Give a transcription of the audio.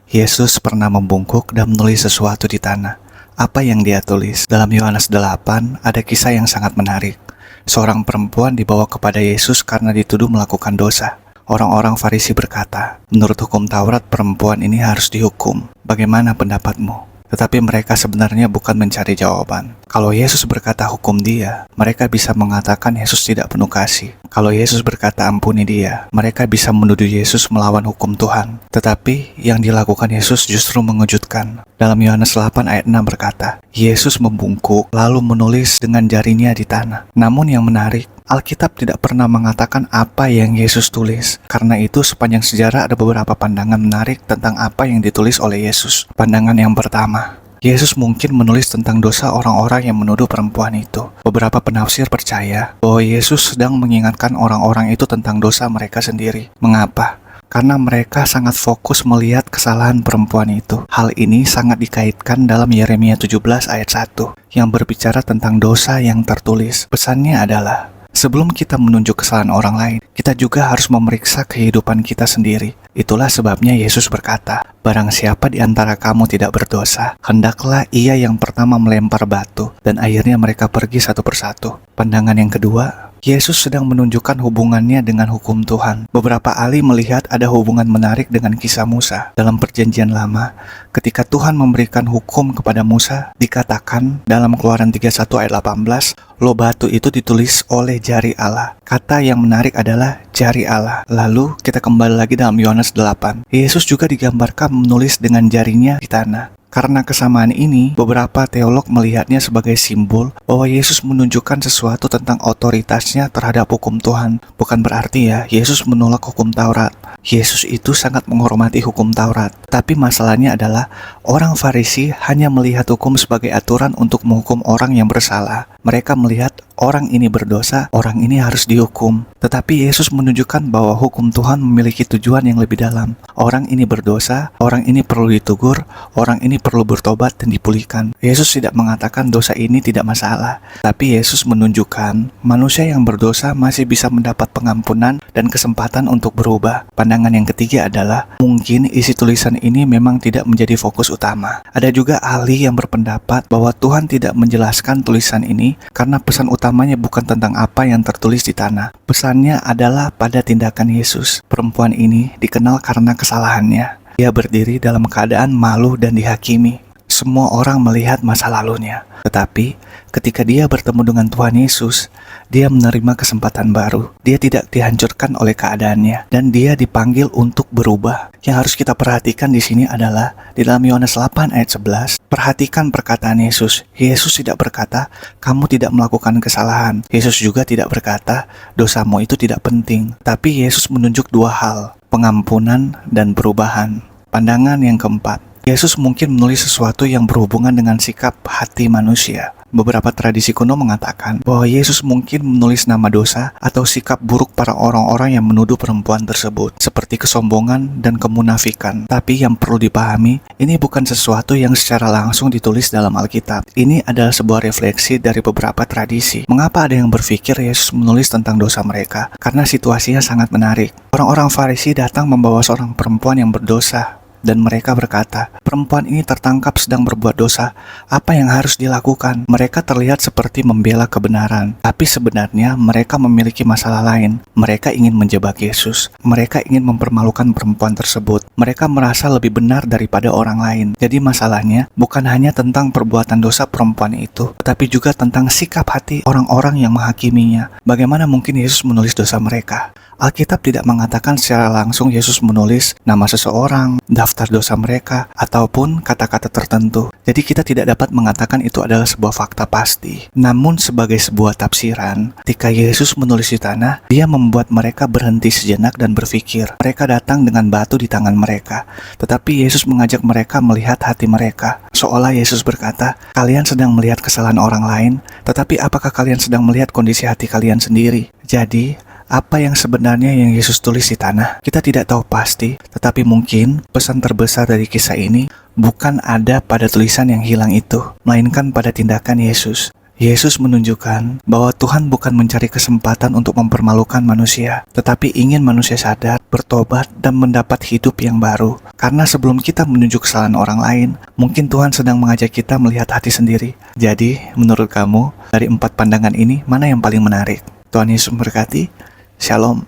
Yesus pernah membungkuk dan menulis sesuatu di tanah. Apa yang dia tulis? Dalam Yohanes 8 ada kisah yang sangat menarik. Seorang perempuan dibawa kepada Yesus karena dituduh melakukan dosa. Orang-orang Farisi berkata, menurut hukum Taurat perempuan ini harus dihukum. Bagaimana pendapatmu? Tetapi mereka sebenarnya bukan mencari jawaban. Kalau Yesus berkata hukum dia, mereka bisa mengatakan Yesus tidak penuh kasih. Kalau Yesus berkata ampuni dia, mereka bisa menuduh Yesus melawan hukum Tuhan. Tetapi yang dilakukan Yesus justru mengejutkan. Dalam Yohanes 8 ayat 6 berkata, Yesus membungkuk lalu menulis dengan jarinya di tanah. Namun yang menarik, Alkitab tidak pernah mengatakan apa yang Yesus tulis. Karena itu sepanjang sejarah ada beberapa pandangan menarik tentang apa yang ditulis oleh Yesus. Pandangan yang pertama, Yesus mungkin menulis tentang dosa orang-orang yang menuduh perempuan itu. Beberapa penafsir percaya bahwa Yesus sedang mengingatkan orang-orang itu tentang dosa mereka sendiri. Mengapa? Karena mereka sangat fokus melihat kesalahan perempuan itu. Hal ini sangat dikaitkan dalam Yeremia 17 ayat 1 yang berbicara tentang dosa yang tertulis. Pesannya adalah, sebelum kita menunjuk kesalahan orang lain, kita juga harus memeriksa kehidupan kita sendiri. Itulah sebabnya Yesus berkata, barang siapa di antara kamu tidak berdosa, hendaklah ia yang pertama melempar batu, dan akhirnya mereka pergi satu persatu. Pandangan yang kedua, Yesus sedang menunjukkan hubungannya dengan hukum Tuhan. Beberapa ahli melihat ada hubungan menarik dengan kisah Musa. Dalam perjanjian lama, ketika Tuhan memberikan hukum kepada Musa, dikatakan dalam Keluaran 31 ayat 18, lo batu itu ditulis oleh jari Allah. Kata yang menarik adalah jari Allah. Lalu kita kembali lagi dalam Yohanes 8. Yesus juga digambarkan menulis dengan jarinya di tanah. Karena kesamaan ini, beberapa teolog melihatnya sebagai simbol bahwa Yesus menunjukkan sesuatu tentang otoritasnya terhadap hukum Tuhan. Bukan berarti Yesus menolak hukum Taurat. Yesus itu sangat menghormati hukum Taurat. Tapi masalahnya adalah orang Farisi hanya melihat hukum sebagai aturan untuk menghukum orang yang bersalah. Mereka melihat orang ini berdosa, orang ini harus dihukum. Tetapi Yesus menunjukkan bahwa hukum Tuhan memiliki tujuan yang lebih dalam. Orang ini berdosa, orang ini perlu ditegur, orang ini perlu bertobat dan dipulihkan. Yesus tidak mengatakan dosa ini tidak masalah, tapi Yesus menunjukkan manusia yang berdosa masih bisa mendapat pengampunan dan kesempatan untuk berubah. Pandangan yang ketiga adalah, mungkin isi tulisan ini memang tidak menjadi fokus utama. Ada juga ahli yang berpendapat bahwa Tuhan tidak menjelaskan tulisan ini karena pesan utamanya bukan tentang apa yang tertulis di tanah. Pesannya adalah pada tindakan Yesus. Perempuan ini dikenal karena kesalahannya. Dia berdiri dalam keadaan malu dan dihakimi. Semua orang melihat masa lalunya. Tetapi ketika dia bertemu dengan Tuhan Yesus, dia menerima kesempatan baru. Dia tidak dihancurkan oleh keadaannya dan dia dipanggil untuk berubah. Yang harus kita perhatikan di sini adalah di dalam Yohanes 8 ayat 11, perhatikan perkataan Yesus. Yesus tidak berkata, kamu tidak melakukan kesalahan. Yesus juga tidak berkata, dosamu itu tidak penting. Tapi Yesus menunjuk dua hal, pengampunan dan perubahan. Pandangan yang keempat, Yesus mungkin menulis sesuatu yang berhubungan dengan sikap hati manusia. Beberapa tradisi kuno mengatakan bahwa Yesus mungkin menulis nama dosa atau sikap buruk para orang-orang yang menuduh perempuan tersebut, seperti kesombongan dan kemunafikan. Tapi yang perlu dipahami, ini bukan sesuatu yang secara langsung ditulis dalam Alkitab. Ini adalah sebuah refleksi dari beberapa tradisi. Mengapa ada yang berpikir Yesus menulis tentang dosa mereka? Karena situasinya sangat menarik. Orang-orang Farisi datang membawa seorang perempuan yang berdosa. Dan mereka berkata, perempuan ini tertangkap sedang berbuat dosa. Apa yang harus dilakukan? Mereka terlihat seperti membela kebenaran. Tapi sebenarnya mereka memiliki masalah lain. Mereka ingin menjebak Yesus. Mereka ingin mempermalukan perempuan tersebut. Mereka merasa lebih benar daripada orang lain. Jadi masalahnya bukan hanya tentang perbuatan dosa perempuan itu, tetapi juga tentang sikap hati orang-orang yang menghakiminya. Bagaimana mungkin Yesus menulis dosa mereka? Alkitab tidak mengatakan secara langsung Yesus menulis nama seseorang, daftar dosa mereka, ataupun kata-kata tertentu. Jadi kita tidak dapat mengatakan itu adalah sebuah fakta pasti. Namun sebagai sebuah tafsiran, ketika Yesus menulis di tanah, dia membuat mereka berhenti sejenak dan berpikir. Mereka datang dengan batu di tangan mereka, tetapi Yesus mengajak mereka melihat hati mereka. Seolah Yesus berkata, kalian sedang melihat kesalahan orang lain, tetapi apakah kalian sedang melihat kondisi hati kalian sendiri? Jadi, apa yang sebenarnya yang Yesus tulis di tanah? Kita tidak tahu pasti, tetapi mungkin pesan terbesar dari kisah ini bukan ada pada tulisan yang hilang itu, melainkan pada tindakan Yesus. Yesus menunjukkan bahwa Tuhan bukan mencari kesempatan untuk mempermalukan manusia, tetapi ingin manusia sadar, bertobat, dan mendapat hidup yang baru. Karena sebelum kita menunjuk kesalahan orang lain, mungkin Tuhan sedang mengajak kita melihat hati sendiri. Jadi, menurut kamu, dari 4 pandangan ini, mana yang paling menarik? Tuhan Yesus memberkati. Shalom.